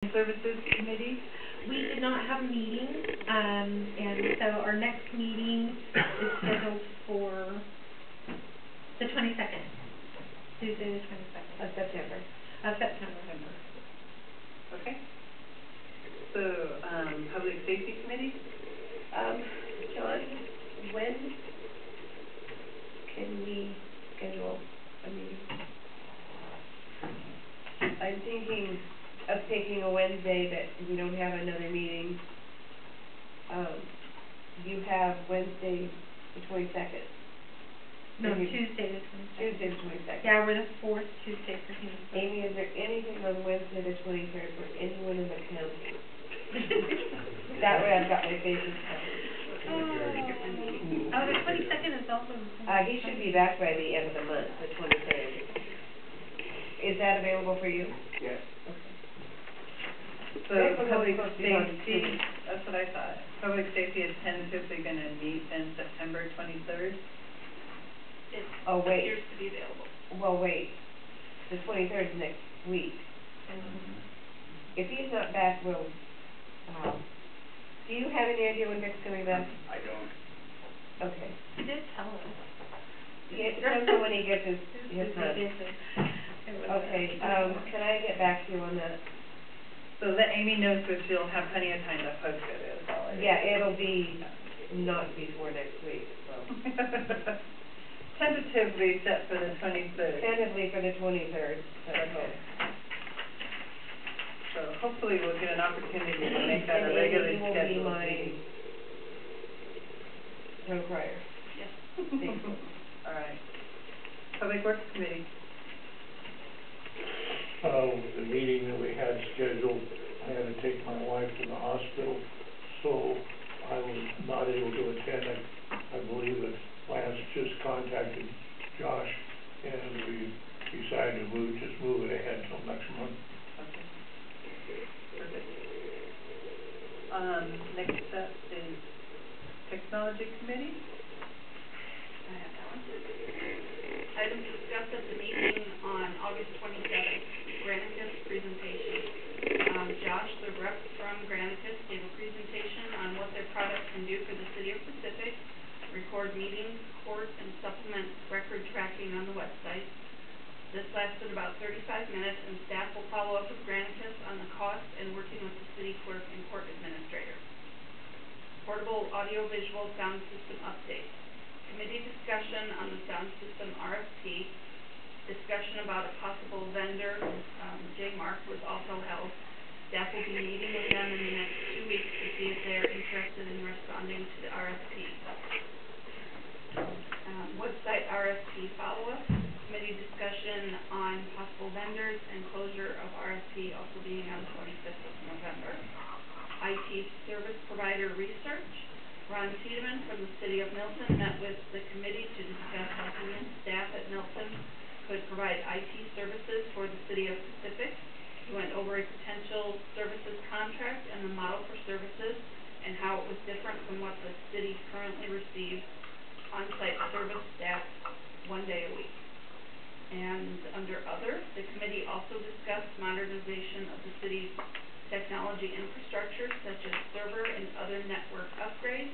Services Committee. We did not have a meeting, and so our next meeting is scheduled for the 22nd, Tuesday the 22nd. Of September. Of September. Okay. So, Public Safety Committee? John, when can we schedule a meeting? I'm thinking of taking a Wednesday that we don't have another meeting. You have Wednesday the 22nd. No, Tuesday the 22nd. Tuesday the 22nd. Yeah, we're the fourth Tuesday for him. Amy, is there anything on Wednesday the 23rd for anyone in the county? That way I've got my bases covered. Oh, the 22nd is also the same. He should be back by the end of the month, the 23rd. Is that available for you? Yes. Okay. So, Public Safety, that's what I thought. Public Safety is tentatively going to meet in September 23rd. It wait. appears to be available. Well, wait. The 23rd is next week. If he's not back, we'll, do you have any idea when Vic's coming back? I don't. Okay. He did tell us. It depends on when he gets his time. Okay, can I get back to you on that? So let Amy know so she'll have plenty of time to post it, is all it is. Yeah, it'll be not before next week, so. Tentatively set for the 23rd. Tentatively for the 23rd. Okay. So hopefully we'll get an opportunity to make that a regularly scheduled meeting. Joe Cryer. Yes. All right. Public Works Committee. The meeting that we had scheduled, I had to take my wife to the hospital, so I was not able to attend. I believe that Lance just contacted Josh, and we decided to move it ahead till next month. Okay. Perfect. Next up is Technology Committee. I have that one. Items discussed at the meeting on August 27th, Granicus presentation. Josh, the rep from Granicus, gave a presentation on what their product can do for the city of Pacific, record meetings, court, and supplement record tracking on the website. This lasted about 35 minutes, and staff will follow up with Granicus on the cost and working with the city clerk and court administrator. Portable audio-visual sound system update. Committee discussion on the sound system RFP. Discussion about a possible vendor, J. Mark, was also held. Staff will be meeting with them in the next 2 weeks to see if they're interested in responding to the RFP. Website RFP follow-up. Committee discussion on possible vendors and closure of RFP also being on the 25th of November. IT service provider research. Ron Tiedemann from the City of Milton met with the committee to discuss how he and staff at Milton could provide IT services for the City of Pacific. He went over a potential services contract and the model for services and how it was different from what the city currently receives on-site service staff 1 day a week. And under other, the committee also discussed modernization of the city's technology infrastructure such as server and other network upgrades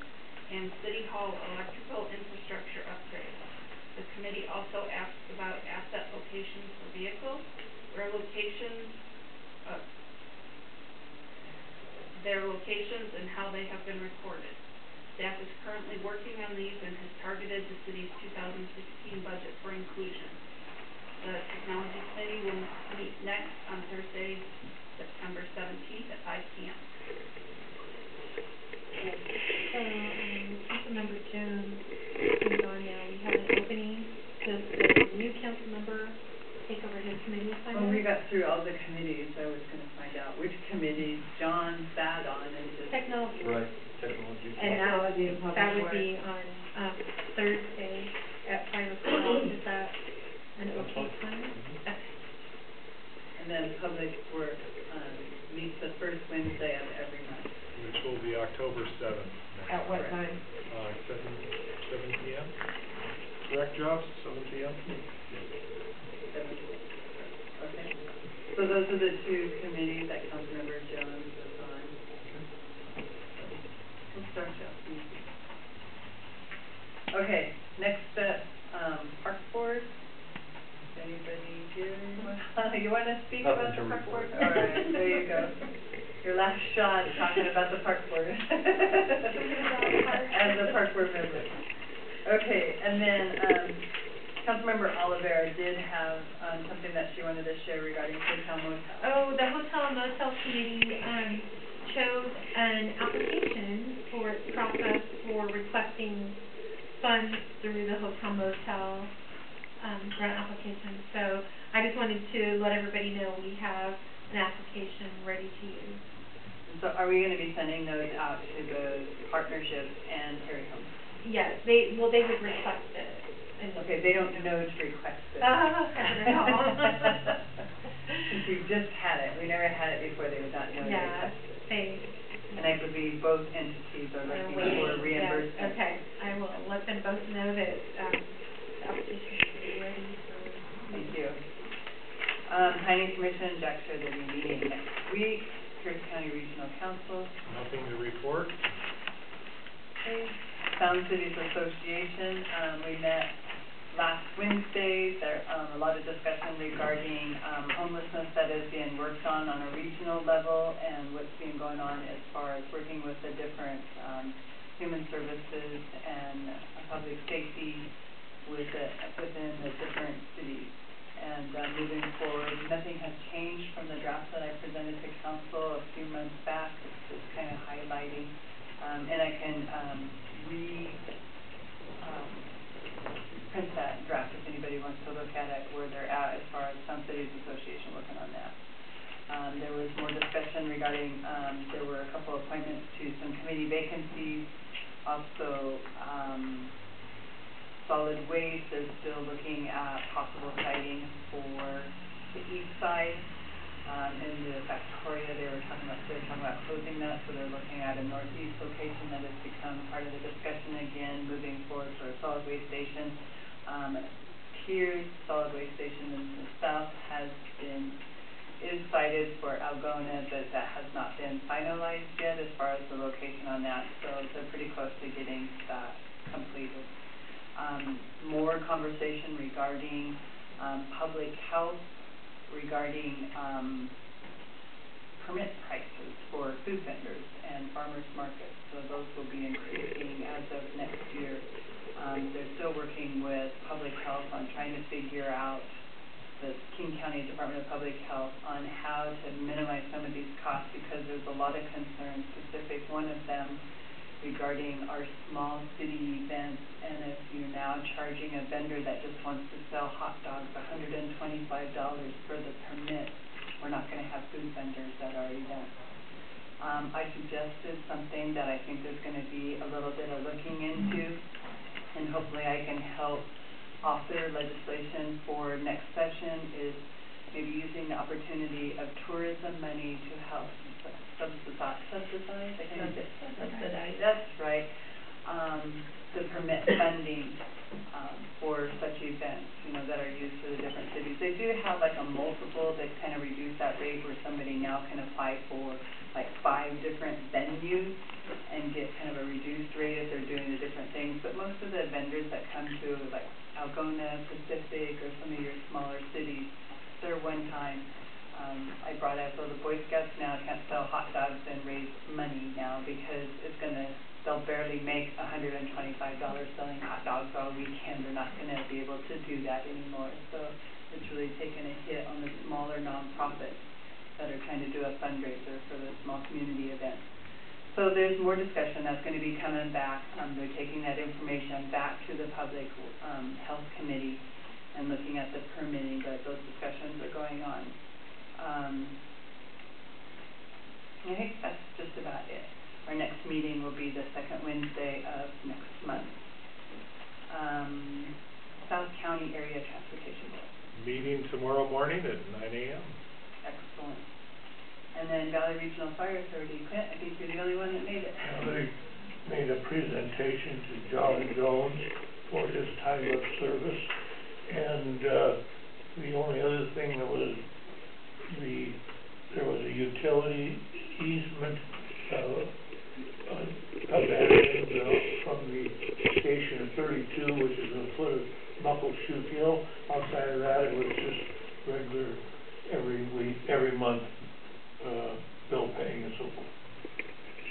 and City Hall electrical infrastructure upgrades. The committee also asked about asset locations for vehicles, their locations and how they have been recorded. Staff is currently working on these and has targeted the city's 2016 budget for inclusion. The Technology Committee will meet next on Thursday, September 17th at 5 p.m. So, Councilmember Jones is on now. We have an opening. Does the new council member take over his committee assignment? When we got through all the committees, I was going to find out which committees John sat on and just... Technology. Right, technology. And Technology and public that would works. be on Thursday at 5 o'clock. Is that an okay time? Okay. And then Public Works meets the first Wednesday of every month. Which will be October 7th. At what time? 7 p.m. Correct, Josh? 7 p.m. Okay. So those are the two committees that Councilmember Jones was on. We'll start you off easy. Okay, next up, Park Board. Is anybody here, you wanna speak about the Park Board? All right, there you go. Your last shot talking about the Park Board. And the Park Board members. Okay, and then, Councilmember Olivera did have, something that she wanted to share regarding hotel motel. Oh, the Hotel and Motel Committee, chose an application for its process for requesting funds through the Hotel Motel, grant application. So I just wanted to let everybody know we have an application ready to use. And so are we gonna be sending those out to the partnerships and Terry Homes? Yes, they would request it. Okay, they don't know to request it. Since we've just had it, we never had it before, they would not know to Yeah, request it. they. And I believe both entities are looking for reimbursement. Yeah, okay, I will let them both know that, the application should be ready for. Thank you. Planning Commission, Jack said they'll be meeting next week, Pierce County Regional Council. Nothing to report. Okay. Sound Cities Association, we met last Wednesday. There, a lot of discussion regarding, homelessness that is being worked on a regional level and what's been going on as far as working with the different, human services and public safety within the different cities. And, moving forward, nothing has changed from the draft that I presented to council a few months back. It's just kind of highlighting, and I can, print that draft if anybody wants to look at it, where they're at as far as Sound Cities Association working on that. There was more discussion regarding, there were a couple appointments to some committee vacancies. Also, Solid Waste is still looking at possible siting for the east side. In the Factoria, they're talking about closing that, so they're looking at a northeast location that has become part of the discussion again, moving forward for a solid waste station. Pierce Solid Waste Station in the south is cited for Algona, but that has not been finalized yet as far as the location on that, so they're pretty close to getting that completed. More conversation regarding, public health, regarding, permit prices for food vendors and farmers markets, so those will be increasing as of next year. They're still working with public health on trying to figure out, the King County Department of Public Health, on how to minimize some of these costs, because there's a lot of concerns, specific one of them regarding our small city events, and if you're now charging a vendor that just wants to sell hot dogs $125 for the permit, we're not gonna have food vendors at our events. I suggested something that I think there's gonna be a little bit of looking into, and hopefully I can help author legislation for next session, is maybe using the opportunity of tourism money to help subsidize, I think it's Subsidize. that's right, the permit funding, for such events, that are used for the different cities. They do have like a multiple that kind of reduce that rate, where somebody now can apply for like 5 different venues and get kind of a reduced rate if they're doing the different things. But most of the vendors that come to like Algona, Pacific, or some of your smaller cities, they're one time. I brought up, so the Boy Scouts now can't sell hot dogs and raise money now, because they'll barely make $125 selling hot dogs all weekend. They're not gonna be able to do that anymore. So it's really taken a hit on the smaller nonprofits that are trying to do a fundraiser for the small community events. So there's more discussion that's gonna be coming back. They're taking that information back to the Public Health Committee and looking at the permitting, but those discussions are going on. I think that's just about it. Our next meeting will be the second Wednesday of next month. South County Area Transportation Board. Meeting tomorrow morning at 9 a.m. Excellent. And then Valley Regional Fire Authority, Clint, I think you're the only one that made it. They made a presentation to John Jones for his time of service, and the only other thing that was there was a utility easement, abandoned, from the station of 32, which is a foot of Muckleshoot Hill. Outside of that, it was just regular, every month, bill paying and so forth.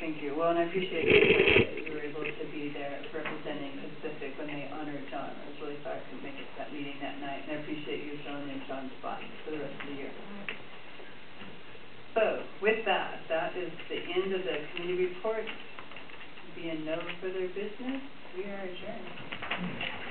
Thank you. Well, and I appreciate that you were able to be there representing Pacific when they honored John. I was really sorry I couldn't make it to that meeting that night, and I appreciate you filling in John's spot for the rest of the year. So, with that, that is the end of the committee reports. Being no further business, we are adjourned.